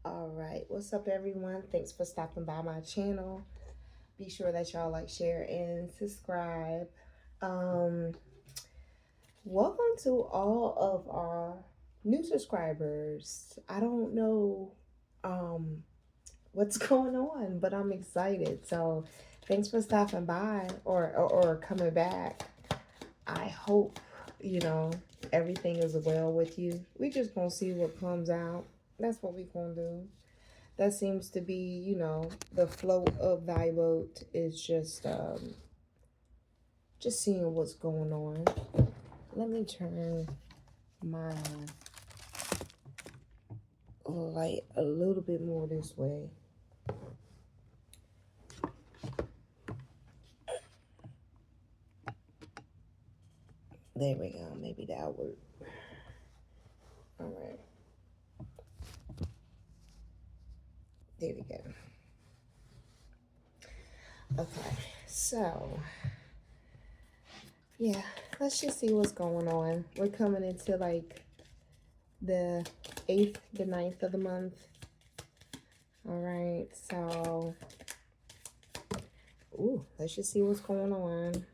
All right, what's up, everyone? Thanks for stopping by my channel. Be sure that y'all like, share, and subscribe. Um, Welcome to all of our new subscribers. I don't know what's going on, but I'm excited. So, thanks for stopping by or coming back. I hope everything is well with you. We just gonna see what comes out. That's what we gonna do. That seems to be, the flow of thy boat is just seeing what's going on. Let me turn my light a little bit more this way. There we go. Maybe that'll work. All right. There we go. Okay. So, yeah, let's just see what's going on. We're coming into like the 8th, the 9th of the month. All right. So, let's just see what's going on.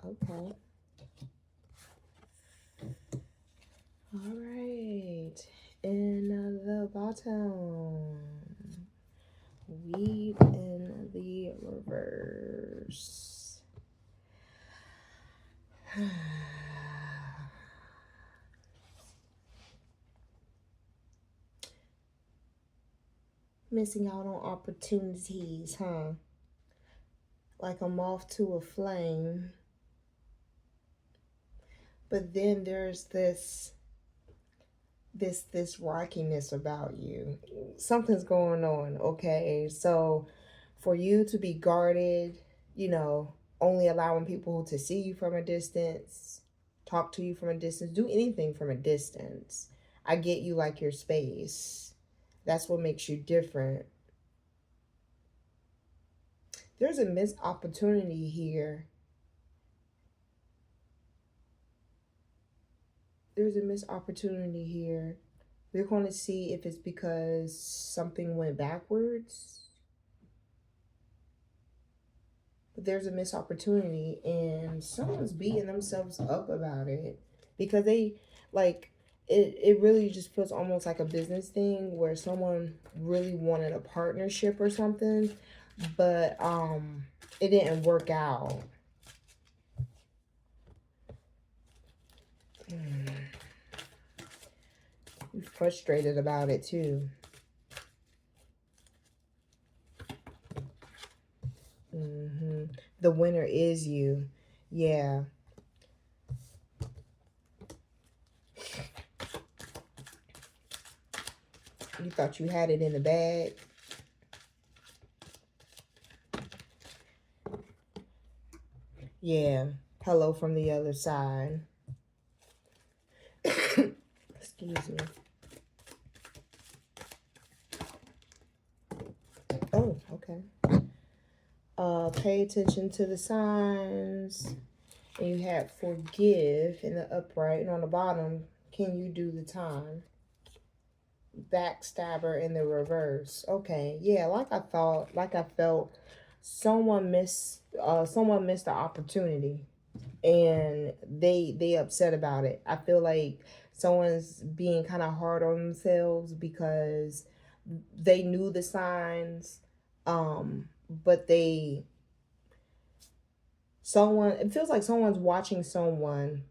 Okay. All right. In the bottom, weed in the reverse. Missing out on opportunities, huh? Like a moth to a flame. But then there's this rockiness about you. Something's going on, okay? So for you to be guarded, only allowing people to see you from a distance, talk to you from a distance, do anything from a distance. I get you like your space. That's what makes you different. There's a missed opportunity here. There's a missed opportunity here. We're going to see if it's because something went backwards. But there's a missed opportunity, and someone's beating themselves up about it because they it really just feels almost like a business thing where someone really wanted a partnership or something, but it didn't work out. You're frustrated about it too. The winner is you. Yeah. You thought you had it in the bag. Yeah. Hello from the other side. Excuse me. Oh, okay. Pay attention to the signs. And you have forgive in the upright. And on the bottom, can you do the time? Backstabber in the reverse. Okay. Yeah, like I felt someone missed the opportunity. And they upset about it. I feel like someone's being kind of hard on themselves because they knew the signs, but it feels like someone's watching someone,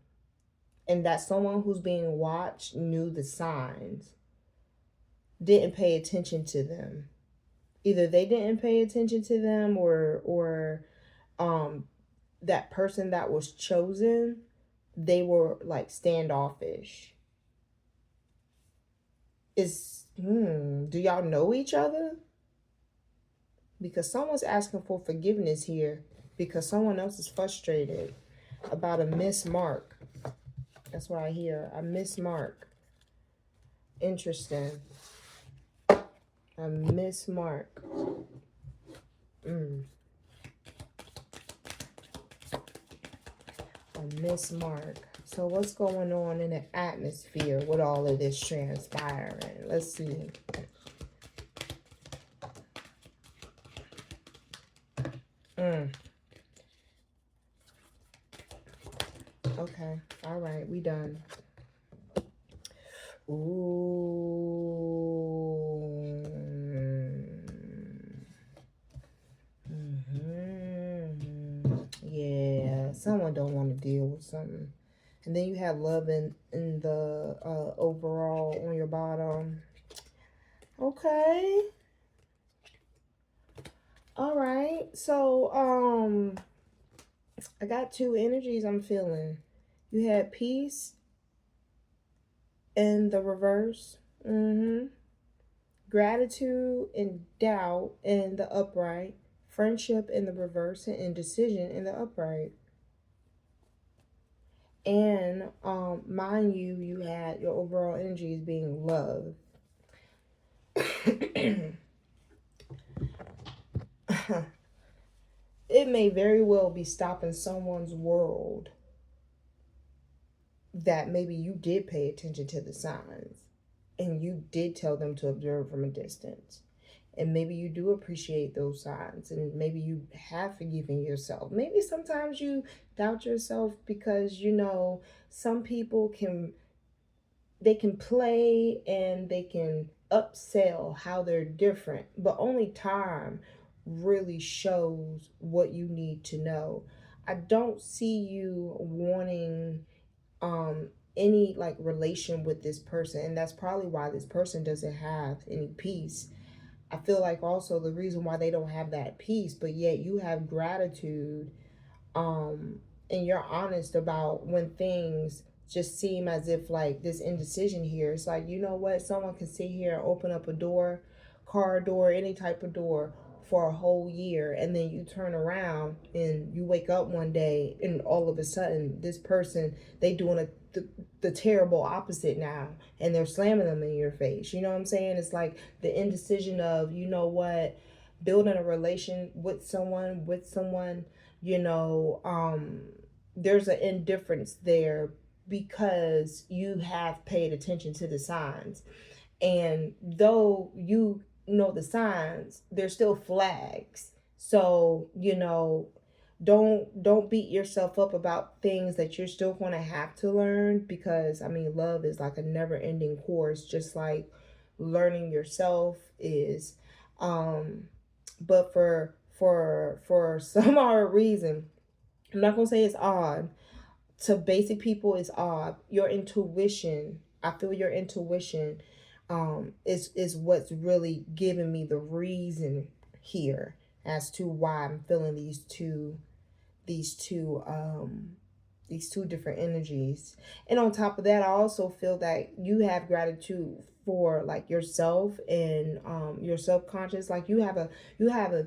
and that someone who's being watched knew the signs, didn't pay attention to them. Either they didn't pay attention to them, or that person that was chosen, they were like standoffish. Do y'all know each other? Because someone's asking for forgiveness here because someone else is frustrated about a missed mark. That's what I hear. A missed mark. Interesting. A missed mark. A missed mark. So what's going on in the atmosphere with all of this transpiring? Let's see. Okay. All right. We done. Ooh. Yeah. Someone don't want to deal with something. And then you have love in the overall on your bottom. Okay. All right. So, I got two energies I'm feeling. You had peace in the reverse. Gratitude and doubt in the upright. Friendship in the reverse and indecision in the upright. And mind you, you had your overall energies being love. It may very well be stopping someone's world that maybe you did pay attention to the signs and you did tell them to observe from a distance. And maybe you do appreciate those signs, and maybe you have forgiven yourself. Maybe sometimes you doubt yourself because, you know, some people can play and they can upsell how they're different, but only time really shows what you need to know. I don't see you wanting any like relation with this person, and that's probably why this person doesn't have any peace. I feel like also the reason why they don't have that peace, but yet you have gratitude, um, and you're honest about when things just seem as if like this indecision here. It's like, you know what, someone can sit here and open up a door, car door, any type of door for a whole year, and then you turn around and you wake up one day and all of a sudden this person, they doing the terrible opposite now, and they're slamming them in your face. You know what I'm saying? It's like the indecision of, you know what, building a relation with someone, you know, there's an indifference there because you have paid attention to the signs. And though you know the signs, there's still flags. So, you know, don't beat yourself up about things that you're still going to have to learn, because I mean, love is like a never ending course, just like learning yourself is. But for some odd reason, I'm not gonna say it's odd, to basic people it's odd, your intuition, I feel your intuition is what's really giving me the reason here as to why I'm feeling these two these two different energies. And on top of that, I also feel that you have gratitude for like yourself and your subconscious. Like you have a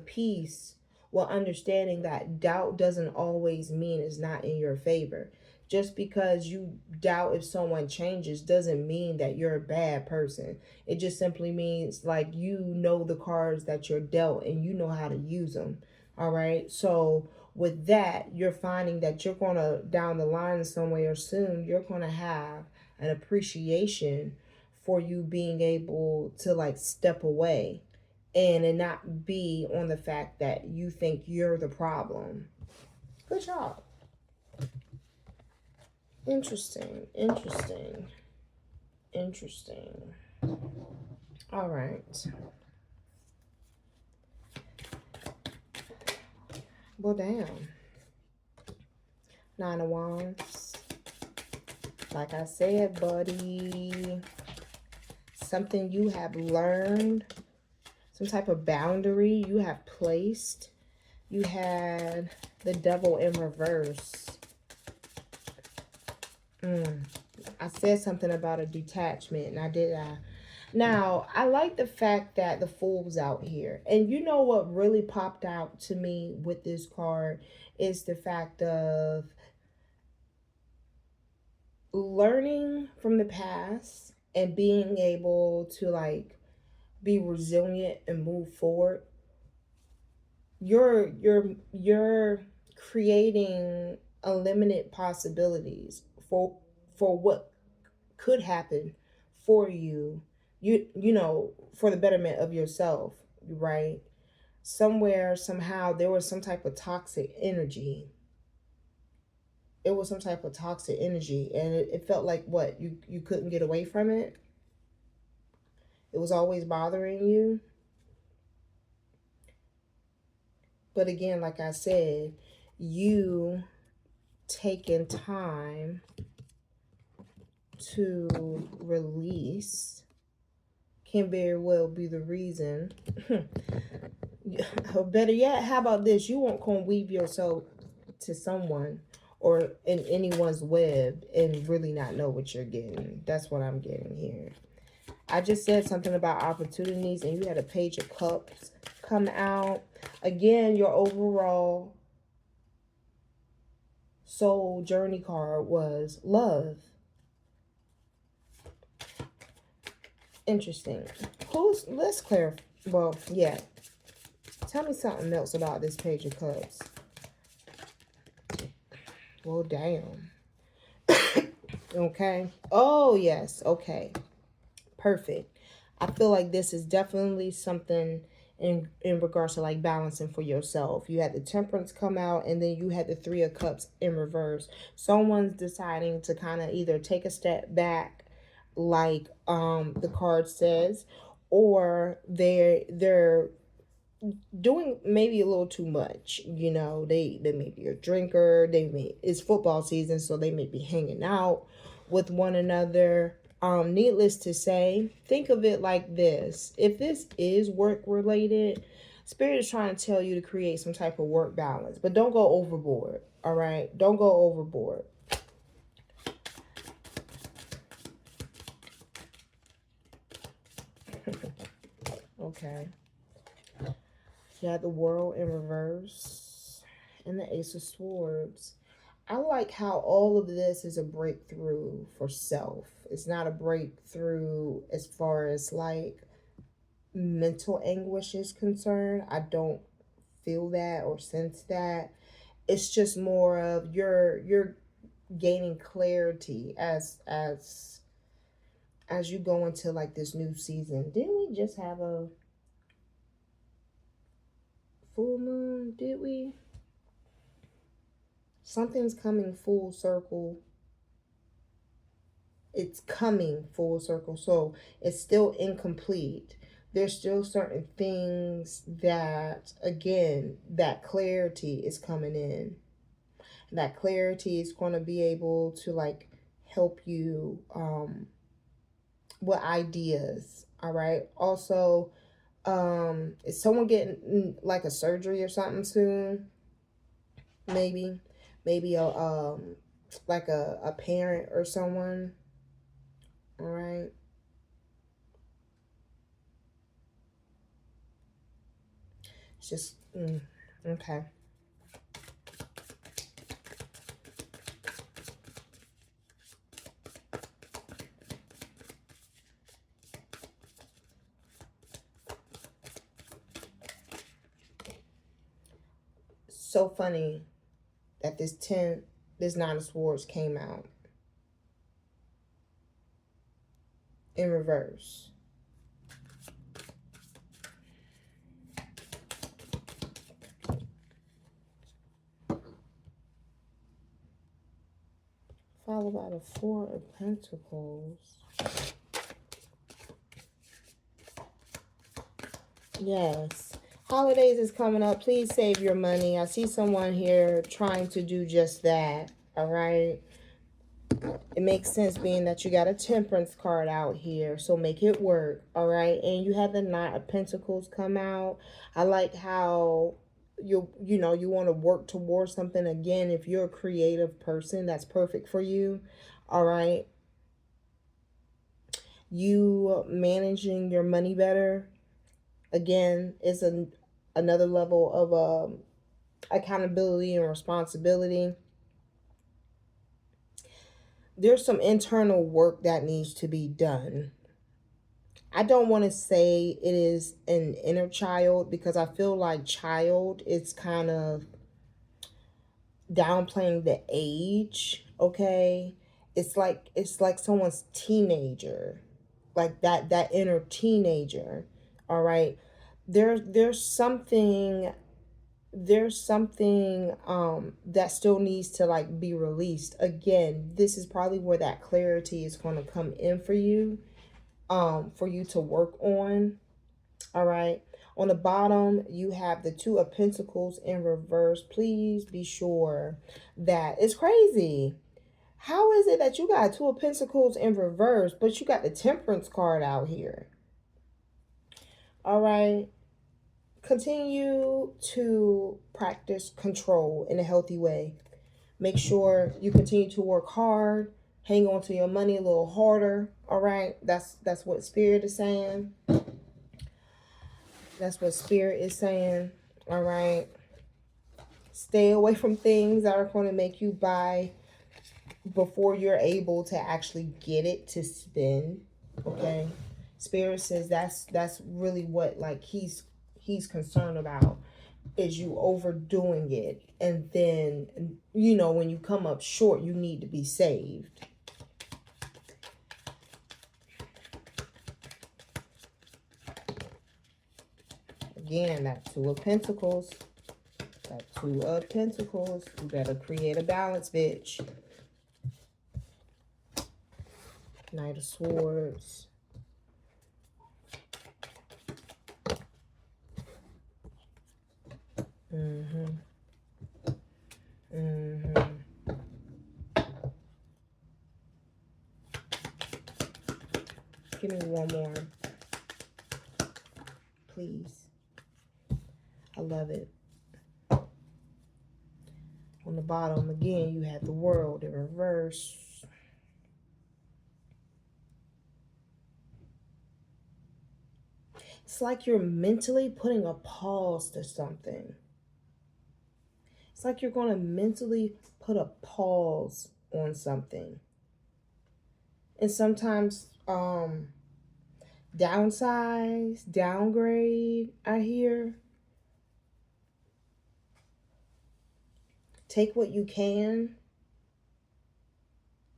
peace while understanding that doubt doesn't always mean it's not in your favor. Just because you doubt if someone changes doesn't mean that you're a bad person. It just simply means like you know the cards that you're dealt and you know how to use them. All right. So with that, you're finding that you're going to, down the line somewhere soon, you're going to have an appreciation for you being able to like step away and not be on the fact that you think you're the problem. Good job. Interesting. All right. Well, damn. Nine of Wands. Like I said, buddy, something you have learned, some type of boundary you have placed. You had the Devil in reverse. I said something about a detachment, and I did. Now, I like the fact that the Fool's out here. And you know what really popped out to me with this card is the fact of learning from the past and being able to like be resilient and move forward. You're creating unlimited possibilities for what could happen for you, you know, for the betterment of yourself, right? Somewhere, somehow, there was some type of toxic energy. It was some type of toxic energy, and it felt like what, you couldn't get away from it. It was always bothering you. But again, like I said, you taking time to release can very well be the reason. Or better yet, how about this? You won't come weave yourself to someone or in anyone's web and really not know what you're getting. That's what I'm getting here. I just said something about opportunities, and you had a Page of Cups come out. Again, your overall soul journey card was love. Interesting. Let's clarify. Well, yeah. Tell me something else about this Page of Cups. Well, damn. Okay. Oh, yes. Okay. Perfect. I feel like this is definitely something in regards to like balancing for yourself. You had the Temperance come out, and then you had the Three of Cups in reverse. Someone's deciding to kind of either take a step back, like the card says, or they're doing maybe a little too much. You know, they may be a drinker. It's football season, so they may be hanging out with one another. Needless to say, think of it like this. If this is work related, Spirit is trying to tell you to create some type of work balance, but don't go overboard. All right, don't go overboard. Okay. You have the World in reverse and the Ace of Swords. I like how all of this is a breakthrough for self. It's not a breakthrough as far as like mental anguish is concerned. I don't feel that or sense that. It's just more of you're gaining clarity as you go into like this new season. Didn't we just have a full moon? Did we? Something's coming full circle. It's coming full circle. So it's still incomplete. There's still certain things that, again, that clarity is coming in. That clarity is going to be able to like help you with ideas. All right. Also, is someone getting like a surgery or something soon? Maybe a like a parent or someone. All right. It's just okay. So funny that this Nine of Swords came out in reverse. Followed by the Four of Pentacles. Yes. Holidays is coming up. Please save your money. I see someone here trying to do just that. All right. It makes sense being that you got a Temperance card out here. So make it work. All right. And you have the Knight of Pentacles come out. I like how you want to work towards something. Again, if you're a creative person, that's perfect for you. All right. You managing your money better, again, is another level of accountability and responsibility. There's some internal work that needs to be done. I don't want to say it is an inner child, because I feel like child is kind of downplaying the age, okay? it's like someone's teenager, like that inner teenager. All right, there's something that still needs to like be released. Again, this is probably where that clarity is going to come in for you to work on. All right, on the bottom you have the Two of Pentacles in reverse. Please be sure that it's crazy. How is it that you got Two of Pentacles in reverse but you got the Temperance card out here? All right, continue to practice control in a healthy way. Make sure you continue to work hard. Hang on to your money a little harder. All right. That's what Spirit is saying. That's what Spirit is saying. All right. Stay away from things that are going to make you buy before you're able to actually get it to spend. Okay. Spirit says that's really what like he's concerned about, is you overdoing it, and then when you come up short you need to be saved. Again, that Two of Pentacles, you better create a balance, bitch. Knight of Swords. Give me one more, please. I love it. On the bottom, again, you have the World in reverse. It's like you're mentally putting a pause to something. It's like you're going to mentally put a pause on something. And sometimes downsize, downgrade, I hear. Take what you can.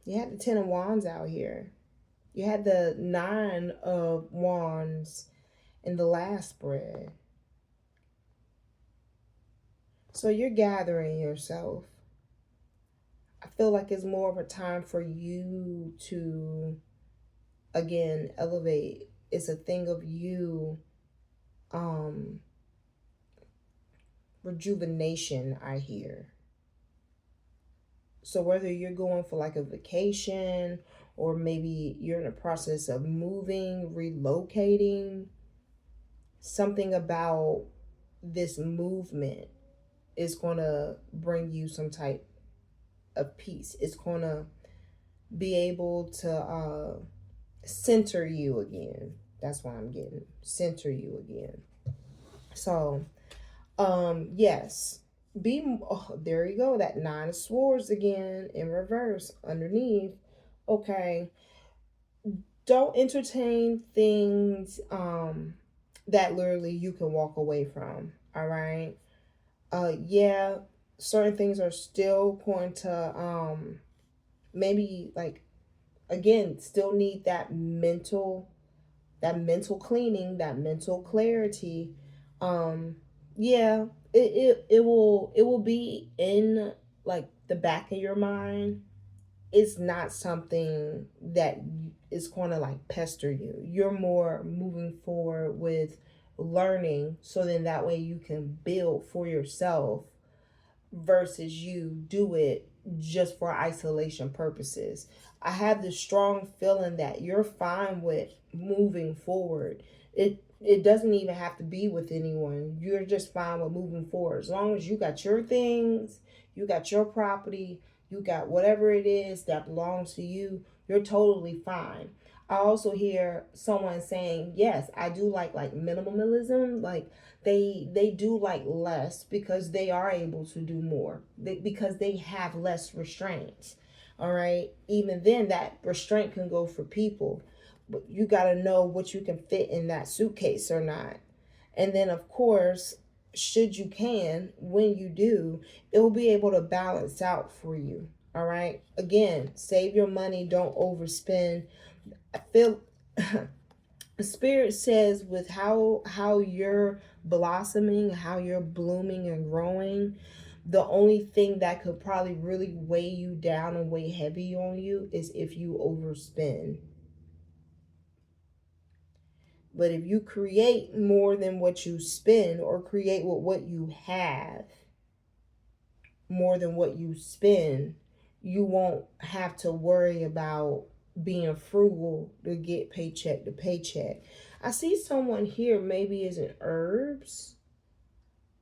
You had the Ten of Wands out here. You had the Nine of Wands in the last spread. So you're gathering yourself. I feel like it's more of a time for you to, again, elevate. It's a thing of you, rejuvenation, I hear. So whether you're going for like a vacation, or maybe you're in the process of moving, relocating, something about this movement is going to bring you some type of peace. It's going to be able to center you again. That's why I'm getting center you again. So, yes. There you go. That Nine of Swords again in reverse underneath. Okay. Don't entertain things that literally you can walk away from. All right. Yeah, certain things are still going to maybe like, again, still need that mental cleaning, that mental clarity. Yeah, it will be in like the back of your mind. It's not something that is going to like pester you. You're more moving forward with learning, so then that way you can build for yourself, versus you do it just for isolation purposes. I have this strong feeling that you're fine with moving forward. It doesn't even have to be with anyone. You're just fine with moving forward. As long as you got your things, you got your property, you got whatever it is that belongs to you, you're totally fine. I also hear someone saying, yes, I do like minimalism. Like they do like less because they are able to do more. Because they have less restraints. All right. Even then, that restraint can go for people. But you got to know what you can fit in that suitcase or not. And then, of course, when you do, it will be able to balance out for you. All right. Again, save your money. Don't overspend. I feel the spirit says with how you're blossoming, how you're blooming and growing, the only thing that could probably really weigh you down and weigh heavy on you is if you overspend. But if you create more than what you spend, or create with what you have more than what you spend, you won't have to worry about being frugal to get paycheck to paycheck. I see someone here, maybe is in herbs,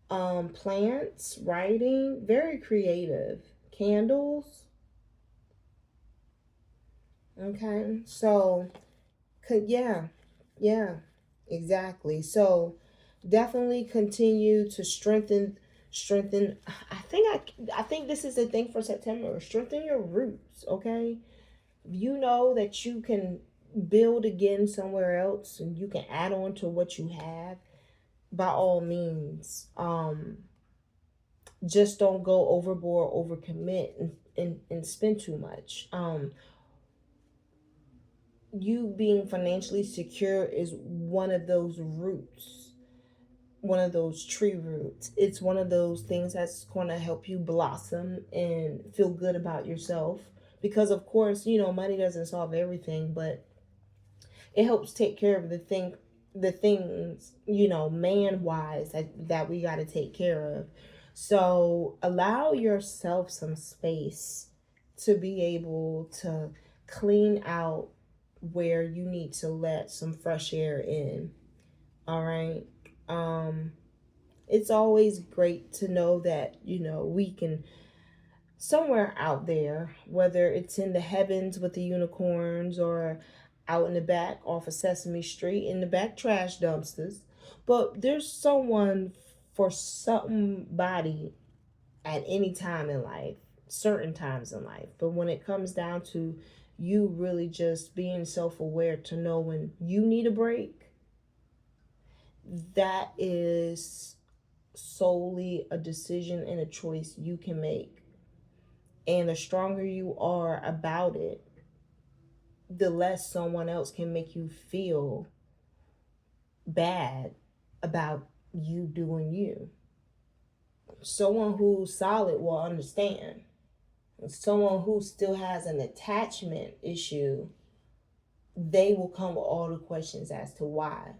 plants, writing, very creative, candles. Okay, so yeah, yeah, exactly. So definitely continue to strengthen. I think this is a thing for September. Strengthen your roots, okay? You know that you can build again somewhere else and you can add on to what you have. By all means, just don't go overboard, overcommit, and spend too much. You being financially secure is one of those roots, one of those tree roots. It's one of those things that's going to help you blossom and feel good about yourself. Because of course, money doesn't solve everything, but it helps take care of the things, man wise, that we got to take care of. So allow yourself some space to be able to clean out where you need to let some fresh air in. All right. It's always great to know that, we can, somewhere out there, whether it's in the heavens with the unicorns or out in the back off of Sesame Street in the back trash dumpsters, but there's someone for somebody at any time in life, certain times in life. But when it comes down to you really just being self-aware to know when you need a break, that is solely a decision and a choice you can make. And the stronger you are about it, the less someone else can make you feel bad about you doing you. Someone who's solid will understand. Someone who still has an attachment issue, they will come with all the questions as to why.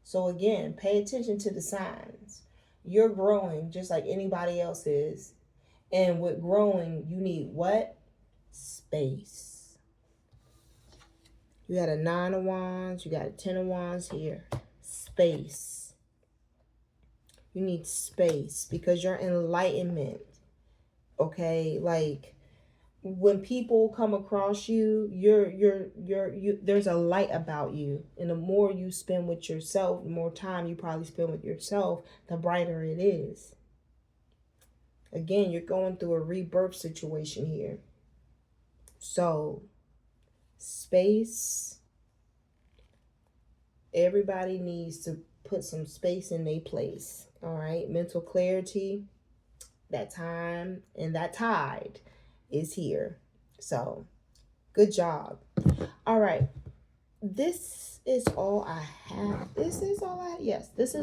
So again, pay attention to the signs. You're growing just like anybody else is. And with growing, you need what? Space. You got a 9 of Wands, you got a 10 of Wands here. Space. You need space because your enlightenment, okay, like when people come across you, you there's a light about you. And the more you spend with yourself, the more time you probably spend with yourself, the brighter it is. Again, you're going through a rebirth situation here. So, space. Everybody needs to put some space in their place. All right. Mental clarity, that time and that tide is here. So, good job. All right. This is all I have. This is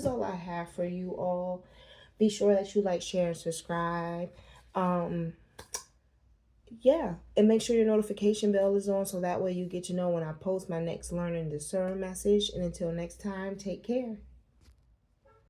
all I have for you all. Be sure that you like, share, and subscribe. Yeah, and make sure your notification bell is on so that way you get to know when I post my next Learn and Discern message. And until next time, take care.